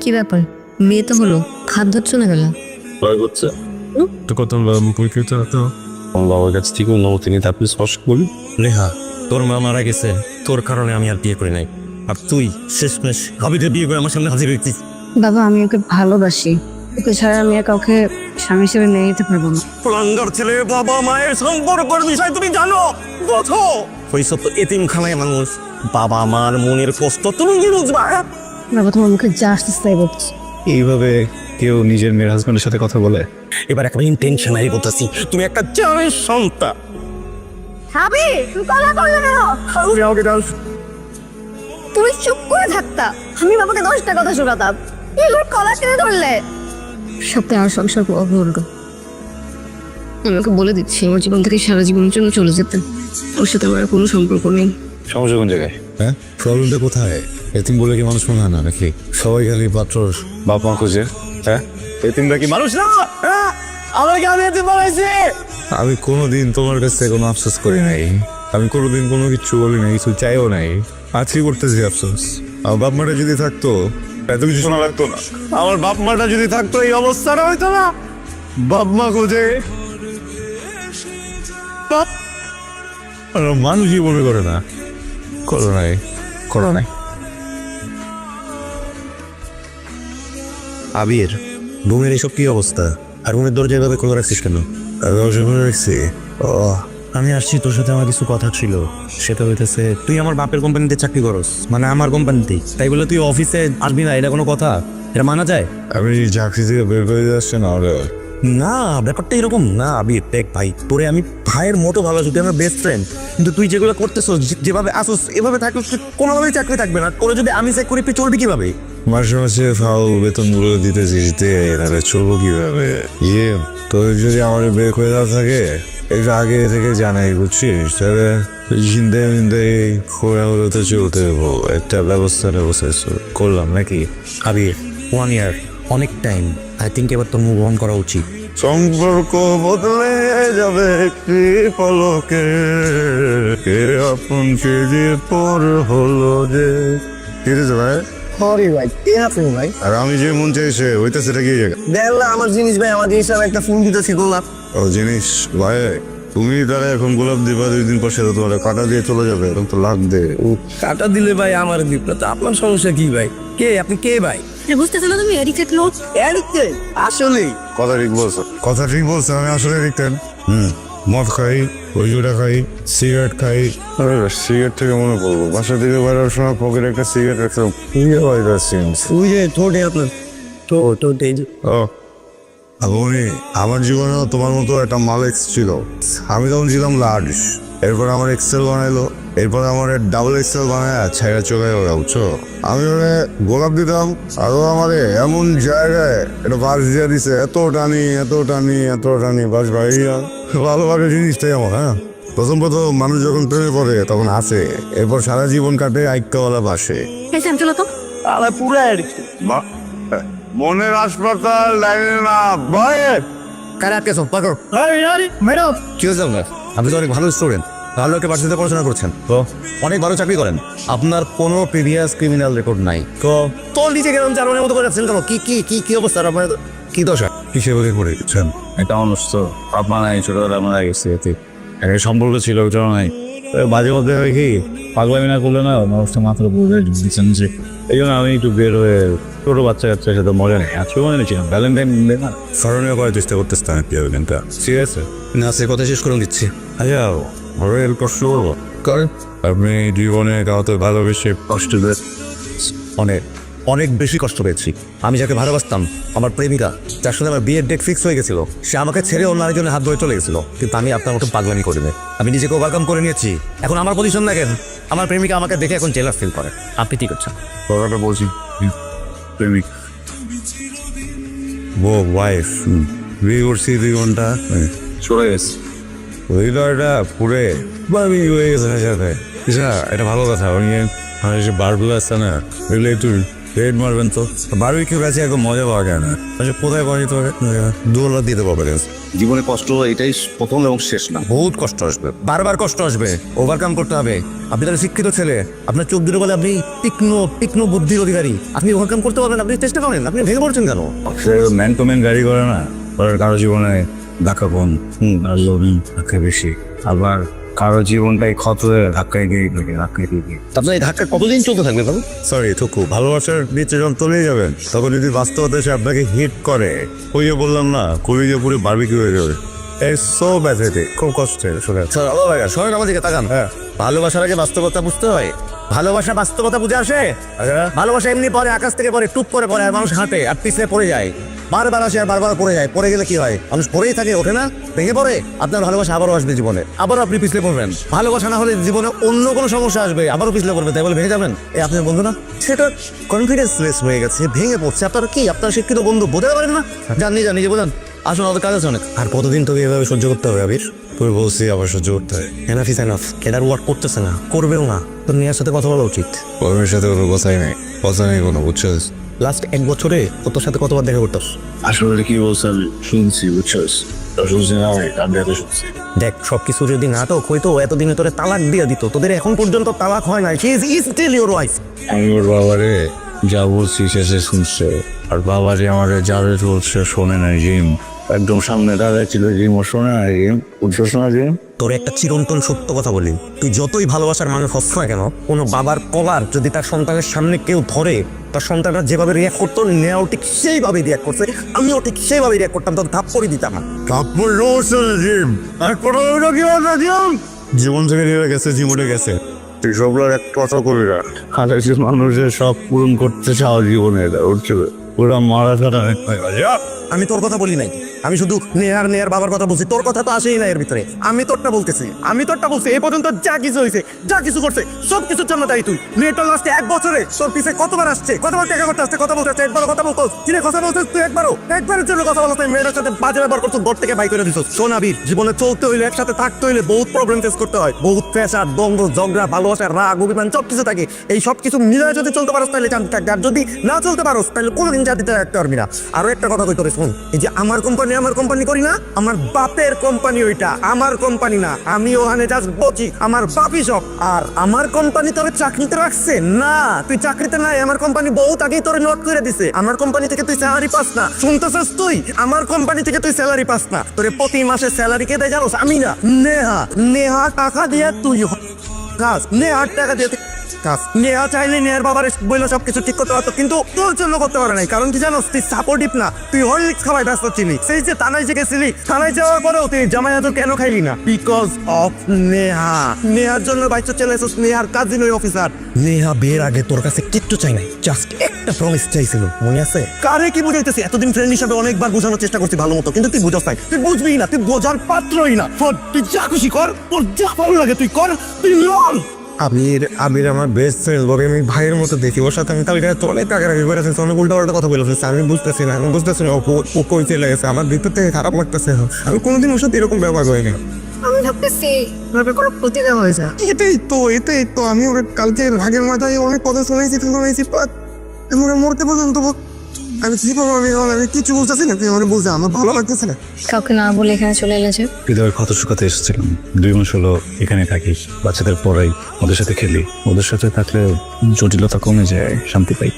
কি ব্যাপার? মেয়ে তো হলো, হাত ধরছ না কেন? ভয় করছে তো কত পরীক্ষা তো আমার বাবার কাছ থেকে অনুমতি নিয়ে তারপরে স্পষ্ট বলি। রেহা, তোর মা মারা গেছে, তোর কারণে আমি আর বিয়ে করি নাই। আর তুই শেষমেশ হাবিদের বিয়ে করে আমার সামনে হাজির হয়েছিস। বাবা, আমি ওকে ভালোবাসি। ওকে ছাড়া আমি আর কাউকে স্বামী হিসেবে মেনে নিতে পারবো না। প্লাঙ্গার ছেলে, বাবা মায়ের সম্পর্কের বিষয় তুমি জানো? বুঝো হইসব তো এতিমখানায় মানুষ, বাবা মার মনের কষ্ট তুমি কি বুঝবা? বাবা, তোমার মুখে যা আসতেছে তাই বলছি। এইভাবে কেউ নিজের মেয়ের হাজবেন্ডের সাথে কথা বলে? এবার একটা ইন্টেনশনারি বলতেছি, তুমি একটা জানের সন্তান। হাবি, তুমি কলা করলে কেন? তুমি চুপ করে থাকতা, আমি বাবাকে 10টা কথা শোনাতাম। এগুলো কলা কেন ধরলে? সপ্তাহে আমার সংসার অবরুদ্ধ। আমি ওকে বলে দিচ্ছি, আমার জীবন থেকে সারা জীবনের জন্য চলে যেতে। ওর সাথে আমার আর কোনো সম্পর্ক নেই। সমস্যা কোন জায়গায়? হ্যাঁ, প্রবলেমটা কোথায়? এতিম বলে কি মানুষ মনে হয় না নাকি? সবাই খালি পাত্রর বাপ মা খুঁজে। হ্যাঁ, এতিমরা কি মানুষ না? আমাকে আমি এতিম বানাইছি। আমি কোনোদিন তোমার কাছে কোনো আফসোস করি নাই। আমি কোনোদিন কোনো কিছু বলি নাই, কিছু চাইও নাই। আজকে করতেছি আফসোস। আমার বাপ মাটা যদি থাকতো এত কিছু শোনা লাগতো না। আমার বাপ মাটা যদি থাকতো এই অবস্থাটা হইতো না। বাপ মা খুঁজে বাপ আর মানুষই মনে করে না। করো নাই। আবির, রুমের এসব কি অবস্থা? আর রুমের দরজা এভাবে খোলা রাখছিস কেন? রাখছি। ও, আমি আসছি, তোর সাথে আমার কিছু কথা ছিল। সেটা হইতেছে, তুই আমার বাপের কোম্পানিতে চাকরি করস, মানে আমার কোম্পানিতেই, তাই বলে তুই অফিসে আসবি না, এটা কোনো কথা? এটা মানা যায়? আমি চাকরি থেকে বের করে যাচ্ছে না ওরা। না, ব্যাপারটা এরকম না আবির। দেখ ভাই, তোরে আমি ভাইয়ের মতো ভালোবাসি, তুই আমার বেস্ট ফ্রেন্ড। কিন্তু তুই যেগুলো করতেছস, যেভাবে আসোস, এভাবে থাকলে কোনোভাবেই চাকরি থাকবে না। তোরে যদি আমি চেক করি, তুই চলবি কিভাবে? মাসে মাসে ফাউল বেতনগুলো দিতেছিস, তাহলে চলবো কিভাবে? তোর যদি আমার বের করে দেওয়া থাকে, একটু আগে থেকে জানাই, বুঝছিস? তাহলে চিন্তায় হলে তো চলতে হবো। একটা ব্যবস্থা করলাম নাকি? আবির, 1 year অনেক টাইম। আই থিঙ্ক এবার তোর মুভ অন করা উচিত। সম্পর্ক বদলে যাবে একটি পলকে, কে আপন কে যে পর হলো যে। ঠিক আছে ভাই? সরি ভাই, কে আছেন ভাই? আর আমি যে মন চাইছে হইতেছে এটা কি জায়গা? দেখলা আমার জিনিস ভাই, আমার জিনিস আমি একটা ফোন দিতেছি গোলাপ। ও জিনিস ভাই, তুমি তারা এখন গোলাপ দিবা, 2 দিন পর সেটা তোমার কাটা দিয়ে চলে যাবে, এখন তো লাগবে। কাটা দিলে ভাই আমার দিব না তো, আপনার সমস্যা কি ভাই? কে আপনি, কে ভাই? বুঝতেছো না তুমি? এডিক্টেড লোক। আসলে কথা ঠিক বলছো। আমি আসলে দেখতেন মদ খাই, ওইটা খাই, সিগারেট খাই। সিগারেট থেকে মনে করবো, বাসা থেকে বেরোর সময় পকেটে একটা সিগারেট রাখতাম। ওই যে ঠোঁটে আপনার ঠোঁটে ও আমি আমার জীবনেও তোমার মতো একটা মালেক্স ছিল। আমি তখন ছিলাম লার্জ, এরপর আমার এক্সেল বানাইলো, এরপর আমার ডাবল এক্সেল বানায় ছেঁড়া চোখায় ওরা, বুঝছো? আমি ওরে গোলাপ দিতাম, আরো আমারে এমন জায়গায় এটা বাস দিয়ে দিছে, এত টানি বাস ভাইয়া। ভালোবাসার জিনিসটাই আমার। হ্যাঁ, প্রথম মানুষ যখন প্রেমে পড়ে তখন আসে, এরপর সারা জীবন কাটে আইক্কাওয়ালা বাসে। চলো তো। আলা পুরো মনের হাসপাতাল লাইনে না ভাই। কারা আটকে সব পাকড়। ম্যাডাম, কি হয়েছে আপনার? আপনি তো অনেক ভালো স্টুডেন্ট, ভালো একটা ভার্সিটিতে পড়াশোনা করছেন, তো অনেক ভালো চাকরি করেন, আপনার কোনো প্রিভিয়াস ক্রিমিনাল রেকর্ড নাই। তো নিজে কেন জার্মানের মতো করে যাচ্ছেন কেন? কি অবস্থা আপনার? কি দশা? কিসে বলে পড়ে গেছেন? একটা মানুষ তো পাপা নাই, ছোটবেলা মারা গেছে, এতে একটা সম্পর্ক ছিল, ওটা নাই। মাঝে মধ্যে হয় কি, পাগলামি না করলে না মানুষটা মাথার উপরে দিচ্ছেন যে, এই জন্য আমি একটু বের হয়ে ছোটো বাচ্চা কাচ্চার সাথে মজা নেই। আজকে মনে নিয়েছিলাম ভ্যালেন্টাইন ডে না, স্মরণীয় করার চেষ্টা করতেছিলাম আর কি ওইখানটা। ঠিক আছে না, সে কথা শেষ করে দিচ্ছি। আচ্ছা, ঘরে কষ্ট করবো করেন আপনি জীবনে কাউকে ভালোবেসে কষ্ট দেন? অনেক অনেক বেশি কষ্ট পেয়েছি। আমি যাকে ভালোবাসতাম, আমার প্রেমিকা, যার সাথে আমার বিয়ের ডেট ফিক্স হয়ে গেছিল, সে আমাকে ছেড়ে অন্য আরেকজনের হাত ধরে চলে গেছিল। কিন্তু আমি আপনার মতো পাগলামি করিনি, আমি নিজেকে ওভারকাম করে নিয়েছি। এখন আমার পজিশন দেখেন, আমার প্রেমিকা আমাকে দেখে এখন জেলার ফিল করে। আপনি কি করছেন? কথাটা বলছি, প্রেমিক ওয়াইফ বিয়ে করছি 2 ঘন্টা চলে গেছে, হৃদয়টা পুরে বাবি হয়ে গেছে সাথে। এটা ভালো কথা। উনি যে বারগুলো আছে না, এগুলো একটু রেড মারবেন তো বারবিকিউ কাছে এখন মজা পাওয়া যায় না। আচ্ছা কোথায় পাওয়া যেতে পারে? 2 লাখ দিতে পারবে। জীবনে কষ্ট এটাই প্রথম এবং শেষ না, বহুত কষ্ট আসবে, বারবার কষ্ট আসবে, ওভারকাম করতে হবে। আপনি তাহলে শিক্ষিত ছেলে, আপনার চোখ দুটো বলে আপনি তীক্ষ্ণ বুদ্ধির অধিকারী, আপনি ওভারকাম করতে পারবেন, আপনি চেষ্টা করেন, আপনি ভেঙে পড়ছেন কেন? ম্যান টু ম্যান গাড়ি করে না, কারো জীবনে ধাক্কা কম আর লোভিং ধাক্কা বেশি, আবার কারো জীবনটাই ক্ষত হয়ে ধাক্কায় দিয়ে আপনার এই ধাক্কা কতদিন চলতে থাকবে বাবু? সরি থুকু ভালোবাসার নিচে যখন চলে যাবেন তখন যদি বাস্তবতা এসে আপনাকে হিট করে, ওই যে বললাম না কলিজে পুরো বারবিকিউ হয়ে যাবে। সো ব্যাথেটিক, খুব কষ্টের শুনে। স্যার সবাই আমার দিকে তাকান। হ্যাঁ, ভালোবাসার আগে বাস্তবতা বুঝতে হয়। ভালোবাসা বাস্তবতা বুঝে আসে? ভালোবাসা এমনি পরে, আকাশ থেকে পরে, টুপ করে পরে, আর মানুষ হাঁটে আর পিছলে পড়ে যায়, বারবার আসে আর বারবার পড়ে যায়। পড়ে গেলে কি হয়? মানুষ পড়েই থাকে, ওঠে না, ভেঙে পড়ে। আপনার ভালোবাসা আবারও আসবে জীবনে, আবারও আপনি পিছলে পড়বেন। ভালোবাসা না হলে জীবনে অন্য কোনো সমস্যা আসবে, আবারও পিছলে পড়বে, তাই বলে ভেঙে যাবেন? এই আপনার বন্ধু না, সেটা কনফিডেন্স লেস হয়ে গেছে, ভেঙে পড়ছে। আপনার কি আপনার শিক্ষিত বন্ধু বোঝাতে পারেন না? জানি নিজে বোঝান। আসুন, আমাদের কাজ আছে অনেক। আর কতদিন তোকে এভাবে সহ্য করতে হবে আবির? তুই বলছি আবার সহ্য করতে হয়। Enough is enough. এটার ওয়ার্ক করতেছে না, করবেও না। তোর মেয়ের সাথে কথা বলা উচিত। কর্মের সাথে কোনো কথাই নেই, কথা নেই কোনো, বুঝছিস? লাস্ট 1 বছরে ও তোর সাথে কতবার দেখা করতাস? আসলে কি বলছে আমি শুনছি, বুঝছিস? শুনছি না, আমি কান দিয়ে শুনছি। দেখ, সবকিছু যদি নাটক হইতো এতদিনে তোরে তালাক দিয়ে দিত। তোদের এখন পর্যন্ত তালাক হয় নাই। She is still your wife. আমি ওর বাবারে যা বলছি শেষে শুনছে, আর বাবারে আমারে যাবে বলছে শোনে না। জিম একদম সামনে দাঁড়ায় ছিল, জিম ও শোনে না, জিম উঠছোস না। জিম তোর একটা চিরন্তন সত্য কথা বলি, তুই যতই ভালোবাসার মানুষ হস না কেন, কোনো বাবার কলার যদি তার সন্তানের সামনে কেউ ধরে, তার সন্তানরা যেভাবে রিয়াক্ট করতো, নেওয়াও ঠিক সেইভাবে রিয়াক্ট করছে, আমিও ঠিক সেইভাবে রিয়াক্ট করতাম, তোর ধাপ করে দিতাম না। কাপড় রয়েছে জিম আর কোনো কি বলছে? জিম জীবন থেকে নিয়ে গেছে, জীবনে গেছে। তুই সবগুলোর এক কথা করবি না। হাজার মানুষের সব পূরণ করতে চাও জীবনে, উঠছে পুরো মারা ছাড়া। আমি তোর কথা বলি নাই, আমি শুধু নেয়ার বাবার কথা বলছি। তোর কথা তো আসেই না এর ভিতরে। আমি তোরটা বলতেছি। এই পর্যন্ত যা কিছু হয়েছে, যা কিছু করছে, সব কিছুর জন্য দায়ী তুই। মেয়েটা লাস্টে 1 বছরে তোর পিছে কতবার আসছে, কতবার দেখা করতে আসছে, কথা বলতে আসছে, একবারও কথা বলতো কিনে কথা বলছিস তুই? একবারের জন্য কথা বলতো? মেয়েটার সাথে বাজে ব্যবহার করতো, ঘর থেকে বাই করে দিস। শোন আবির, জীবনে চলতে হইলে, একসাথে থাকতে হইলে বহুত প্রবলেম ফেস করতে হয়, বহুত প্রেশার, দ্বন্দ্ব, ঝগড়া, ভালোবাসা, রাগ, অভিমান সব কিছু থাকে। এই সব কিছু মিলে যদি চলতে পারো তাহলে শান্তি থাকবে, আর যদি না চলতে পারো তাহলে কোনোদিন জাতিতে রাখতে পারবি না। আরো একটা কথা কই তোরে শোন, এই যে আমার কোম্পানি করি না, আমার বাপের কোম্পানি, ওইটা আমার কোম্পানি না। আমি ওখানে জাস্ট বসি, আমার বাপই সব। আর আমার কোম্পানি তোরে চাকরিতে রাখছে না, তুই চাকরিতে নাই। আমার কোম্পানি বহুত আগেই তোরে নোট করে দিছে। আমার কোম্পানি থেকে তুই স্যালারি পাস না, শুনতেছিস তুই? আমার কোম্পানি থেকে তুই স্যালারি পাস না। তোরে প্রতি মাসে স্যালারি কে দেয় জানোস? আমি না, নেহা টাকা দিয়ে তুই কাজ, নেহার টাকা দিয়ে কাজ। নেহা চাইলে নেহার বাবার বইলো সবকিছু ঠিক করতে পারতো, কিন্তু তোর জন্য করতে পারে নাই। কারণ কি জানোস? তুই সাপোর্টিভ না, তুই হরলিক্স খাওয়াই ব্যস্ত ছিলি। সেই যে থানায় যে গেছিলি, থানায় যাওয়ার পরেও তুই জামাই তো কেন খাইলি না? Because of Neha. নেহার জন্য বাইচা চলে এসেছিস, নেহার কাজিন ওই অফিসার। নেহা বিয়ের আগে তোর কাছে কিচ্ছু চাই নাই, জাস্ট একটা প্রমিস চাইছিল, মনে আছে? কারে কি বুঝাইতেছি? এতদিন ফ্রেন্ড হিসাবে অনেকবার বোঝানোর চেষ্টা করছি ভালো মতো, কিন্তু তুই বুঝাস নাই, তুই বুঝবি না, তুই বোঝার পাত্রই না। তুই যা খুশি কর, তোর যা ভালো লাগে তুই কর, তুই লড়। আমির আমার বেস্ট ফ্রেন্ড, বলে আমি ভাইয়ের মতো দেখি। ওর সাথে আমি কালকে অনেক টাকারাকি করেছি, অনেক উল্টা পাল্টা কথা বলে ফেলছি। আমি বুঝতেছি না ও কই চলে গেছে। আমার ভিতর থেকে খারাপ লাগতেছে। আমি কোনোদিন ওর সাথে এরকম ব্যবহার করিনি। আমি ভাবতেছি কোনো প্রতিভা হয়ে যা। এটাই তো আমি ওর কালকে রাগের মাথায় অনেক কথা শুনেছি, মরতে পর্যন্ত আমি কি করবো? আমি কিছু বুঝতেছি না, তুই আমার বুঝতে আমার ভালো লাগতেছে না। কাউকে না বলে এখানে চলে এলে যে? হৃদয়ের ক্ষত শুকাতে এসেছিলাম। 2 মাস হলো এখানে থাকি, বাচ্চাদের পড়াই, ওদের সাথে খেলি। ওদের সাথে থাকলে জটিলতা কমে যায়, শান্তি পাই।